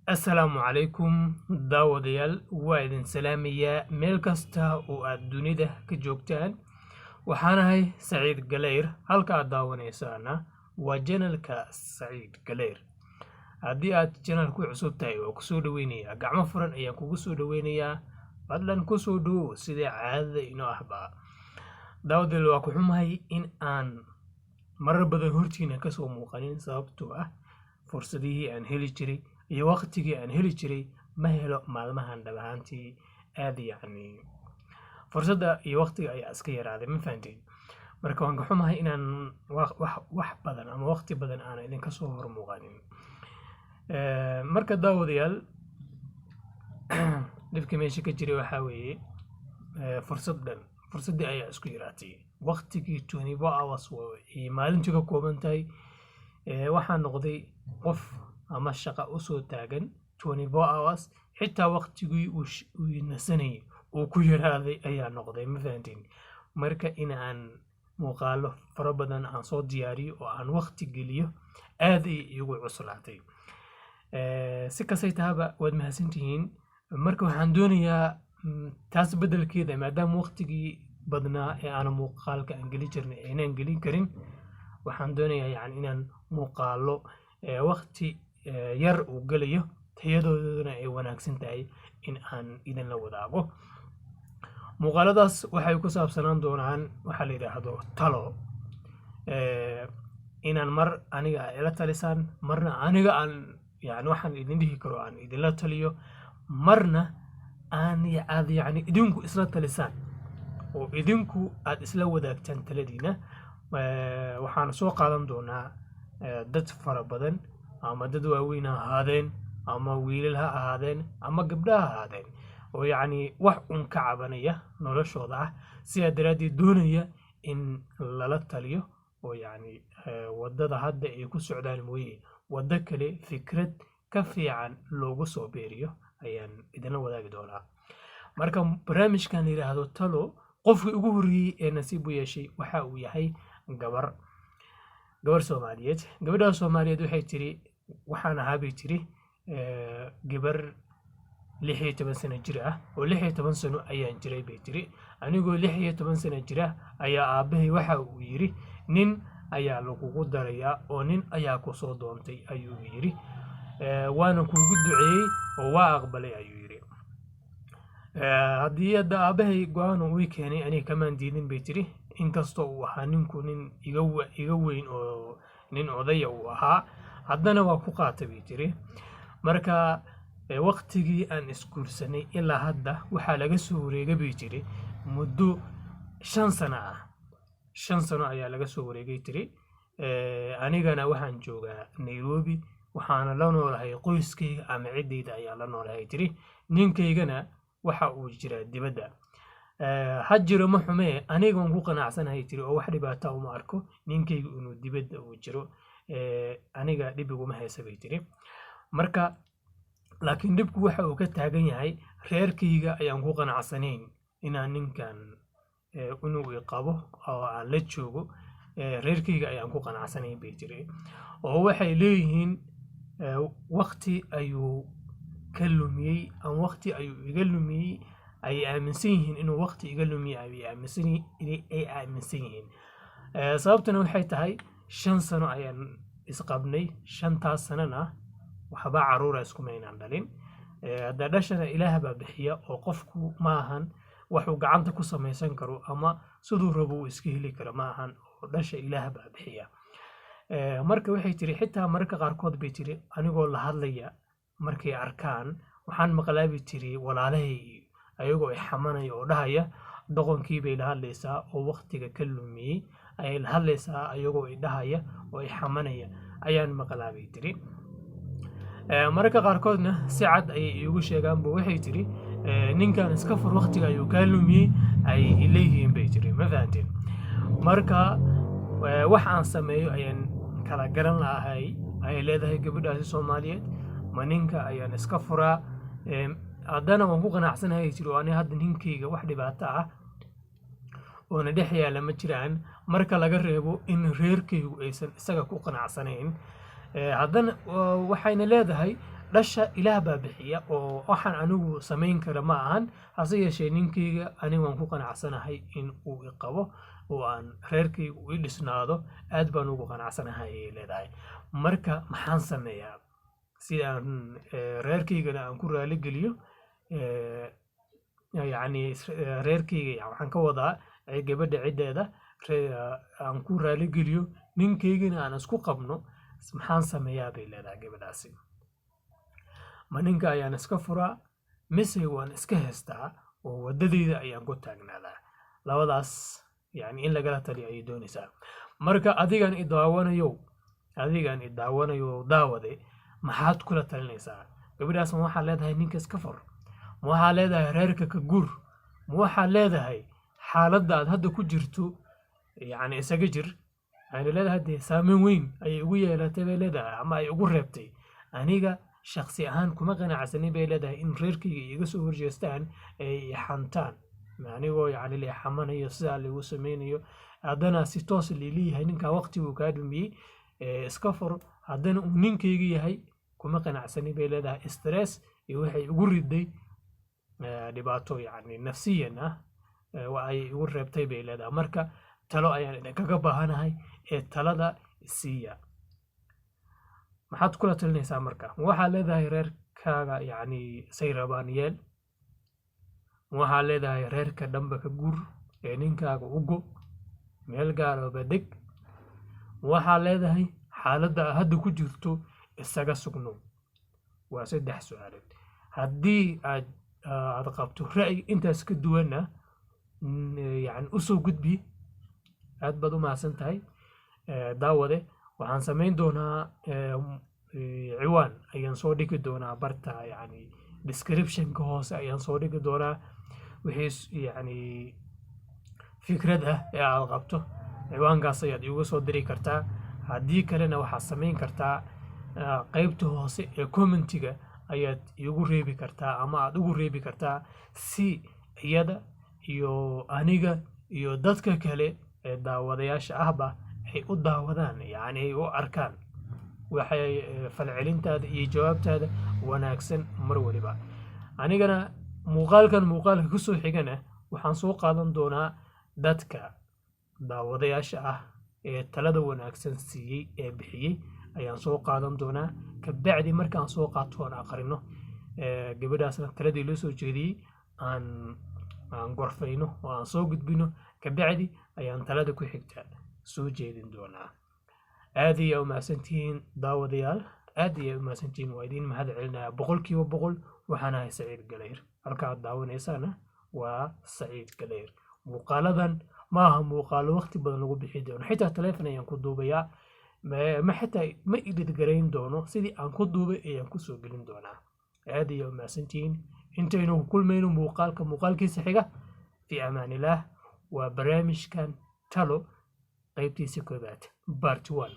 Assalaamu calaykum daawadayaal waa idin salaamayaa meel kasta oo aad dunida ka joogtaan. Waxaanahay Saciid Galeyr, halka aad daawanaysaana waa channelka Saciid Galeyr. haddii aad channelku cusub tahay oo kusoo dhaweynayaa gacmo furan ayaan kugu soo dhaweynayaa. fadlan kusoo dhawow sidii caadada inoo ahba. daawadayaal waa ku xumahay in aan marar badan hortiina kasoo muuqanin sababtoo ah fursadihii aan heli jiray iyo waqtigii aan heli jiray ma helo maalmahan dhab ahaantii aad fursadda iyo waqtiga ayaa iska yaraaday, ma fahanteen? marka waan ka xumahay inaan wax badan ama waqti badan aan idinka soo hor muuqanin. marka daawadayaal dhibka meesha ka jiray waxaa weeye fursaddii ayaa isku yaraatay. waqtigii 24 hours ay maalintii ka kooban tahay waxaan noqday qof ama shaqa u soo taagan 24 hours. xitaa waqtigii uu nasanayay uu ku yaraaday ayaa noqday, ma fahanteen? marka in aan muuqaalo fara badan aan soo diyaariyo oo aan waqti geliyo aad ay igu cuslaatay. si kastay tahaba waad mahadsantihiin. marka waxaan doonayaa taas beddelkeeda, maadaama waqtigii badnaa ee aan muuqaalka aan geli jirnay aynaan gelin karin, waxaan doonayaa inaan muuqaalo waqti yar uu gelayo tayadooduna ay wanaagsan tahay in aan idinla wadaago. muuqaaladaas waxay ku saabsanaan doonaan waxa la yidhaahdo talo. inaan mar aniga ila talisaan, marna aniga aan waxaan idin dhihi karo aan idinla taliyo, marna aan aad idinku isla talisaan oo idinku aad isla wadaagtaan taladiina. waxaan soo qaadan doonaa dad fara badan, ama dad waaweyn ha ahaadeen, ama wiilal ha ahaadeen, ama gabdha ha ahaadeen, oo wax un ka cabanaya noloshooda ah, sidaa daraaddeed doonaya in lala taliyo oo waddada hadda ay ku socdaan mooye waddo kale fikrad ka fiican loogu soo beeriyo ayaan idinla wadaagi doonaa. marka barnaamijkan la yidhaahdo talo, qofkii ugu horreeyey ee nasiib u yeeshay waxa uu yahay gabar Soomaaliyeed. gabadha Soomaaliyeed waxay tiri, waxaan ahaa bay tiri gabar 16 sano jir ah, oo 16 sano ayaan jiray bay tiri. anigoo 16 sano jira ayaa aabbahay waxa uu yiri, nin ayaa lagugu darayaa oo nin ayaa ku soo doontay ayuu yiri. waana kuugu duceeyey oo waa aqbalay ayuu yiri. haddii hadda aabbahay go-aan uu keenay aniga kamaan diidin bay tiri, inkastoo uu ahaa ninku nin iga weyn oo nin odaya uu ahaa, haddana waa ku qaatay bay tiri. marka waqtigii aan isguursanay ilaa hadda waxaa laga soo wareegay bay tiri muddo 5 sano ah. 5 sano ayaa laga soo wareegay tiri. anigana waxaan joogaa Nairobi, waxaana la noolahay qoyskayga ama ciddayda ayaa la noolahay tiri. ninkaygana waxa uu jiraa dibadda. ha jiro ma xumee, anigaan ku qanacsanahay tiri oo wax dhibaata uma arko ninkayga inuu dibadda uu jiro. aniga dhib iguma haysa bay tiri. marka laakiin dhibku waxa uu ka taagan yahay reerkayga ayaan ku qanacsanayn inaan ninkan inuu i qabo oo aan la joogo. reerkayga ayaan ku qanacsanayn bay tiri, oo waxay leeyihiin waqti ayuu ka lumiyey ama waqti ayuu iga lumiyey. ay aaminsan yihiin inuu waqti iga lumiyey ay aaminsan yihiin. sababtuna waxay tahay 5 sano ayaan isqabnay. 5taas sanana waxba caruura iskumaynaan dhalin. hadda dhashana ilaah baa bixiya oo qofku ma ahan waxuu gacanta ku samaysan karo ama siduu rabo uu iska heli karo ma ahan, oo dhasha ilaah baa bixiya. marka waxay tiri xitaa mararka qaarkood bay tiri anigoo la hadlaya markay arkaan waxaan maqlaa bay tiri walaalahay ayagoo ay xamanaya oo dhahaya doqonkii bay la hadlaysaa oo waqtiga ka lumiyey ayay la hadlaysaa ayagoo ay dhahaya oo ay xamanaya ayaan maqlaa bay tiri. mararka qaarkoodna si cad ayay iigu sheegaanba waxay tiri ninkan iska fur waqtiga ayuu kaa lumiyey ay leeyihiin bay tiri, ma fahanteen? marka wax aan sameeyo ayaan kala garan lahay ayay leedahay gabadhaasi Soomaaliyeed. ma ninka ayaan iska furaa? haddana waan ku qanacsanahay tiri oo aniga hadda ninkayga wax dhibaato ah oona dhex yaala ma jiraan, marka laga reebo in reerkaygu aysan isaga ku qanacsanayn. haddana waxayna leedahay dhasha ilaah baa bixiya oo waxaan anigu samayn kara ma ahan hase yeeshee ninkayga anigu waan ku qanacsanahay in uu i qabo oo aan reerkayga u dhisnaado aad baan ugu qanacsanahay ayay leedahay marka maxaan sameeyaa si aan reerkaygana aan ku raali geliyo yacni reerkayga waxaan ka wadaa gabadha ciddeeda aan ku raali geliyo ninkaygana aan isku qabno maxaan sameeyaa bay leedahay gabadhaasi ma ninka ayaan iska furaa mise waan iska heystaa oo waddadayda ayaan ku taagnaadaa labadaas yani in lagala taliyo ayay doonaysaa marka adigan i daawanayo daawade maxaad kula talinaysaa gabadhaas ma waxaa leedahay ninka iska fur ma waxaa leedahay reerka ka guur ma waxaa leedahay xaaladda aad hadda ku jirto yani isaga jir waxayna leedahay dee saameyn weyn ayay ugu yeelatay bay leedahay ama ay ugu reebtay aniga shakhsi ahaan kuma qanacsanin bay leedahay in reerkayga iga soo horjeestaan ay xantaan anigoo yani la xamanayo sidaa lagu sameynayo haddana si toos lileeyahay ninkaa waqtiguu kaa dhumiyey iska fur haddana uu ninkayga yahay kuma qanacsanin bay leedahay stress iyo waxay ugu riday dhibaato yani nafsiyan ah ay ugu reebtay bay leedahay marka talo ayaan idinkaga baahanahay talada siiya maxaad kula talinaysaa marka waxaa leedahay reerkaaga yani say rabaan yeel waxaa leedahay reerka dhanba ka guur ninkaaga ugo meel gaarooba deg waxaa leedahay xaaladda hadda ku jirto isaga sugno waa 3 su'aalood haddii aad qabto ra'yi intaas ka duwana yani usoo gudbi aad baad u mahadsan tahay daawade waxaan samayn doonaa ciwaan ayaan soo dhigi doonaa barta yani descriptionka hoose ayaan soo dhigi doonaa wixii yani fikrad ah ee aad qabto ciwaankaas ayaad igu soo diri kartaa haddii kalena waxaad samayn kartaa qaybta hoose ee commentiga ayaad igu reebi kartaa ama aad ugu reebi kartaa si iyada iyo aniga iyo dadka kale ee daawadayaasha ahba ay u daawadaan yani ay u arkaan waxay falcelintaada iyo jawaabtaada wanaagsan mar waliba anigana muuqaalka ku soo xigana waxaan soo qaadan doonaa dadka daawadayaasha ah ee talada wanaagsan siiyey ee bixiyey ayaan soo qaadan doonaa kabacdi markaan soo qaato aan aqrino gabadhaasna taladii loo soo jeediyey aan gorfayno oo aan soo gudbino kabacdi ayaan talada ku xigta soo jeedin doonaa aad iyo u mahadsantihiin daawadayaal aad iyo u mahadsantihiin waa idiin mahad celinaya 100% waxaan ahay Saciid Galeyr halkaad daawanaysaana waa Saciid Galeyr muuqaaladan maaha muuqaalo waqti badan lagu bixi doono xitaa telefoon ayaan ku duubayaa ma idid garayn doono sidii aan ku duubay ayaan ku soo gelin doonaa aad iyo u mahadsantihiin intaynu kulmayno muuqaalkiisa xiga fi amaanillaah waa barnaamijkan talo qaybtiisa koobaad part 1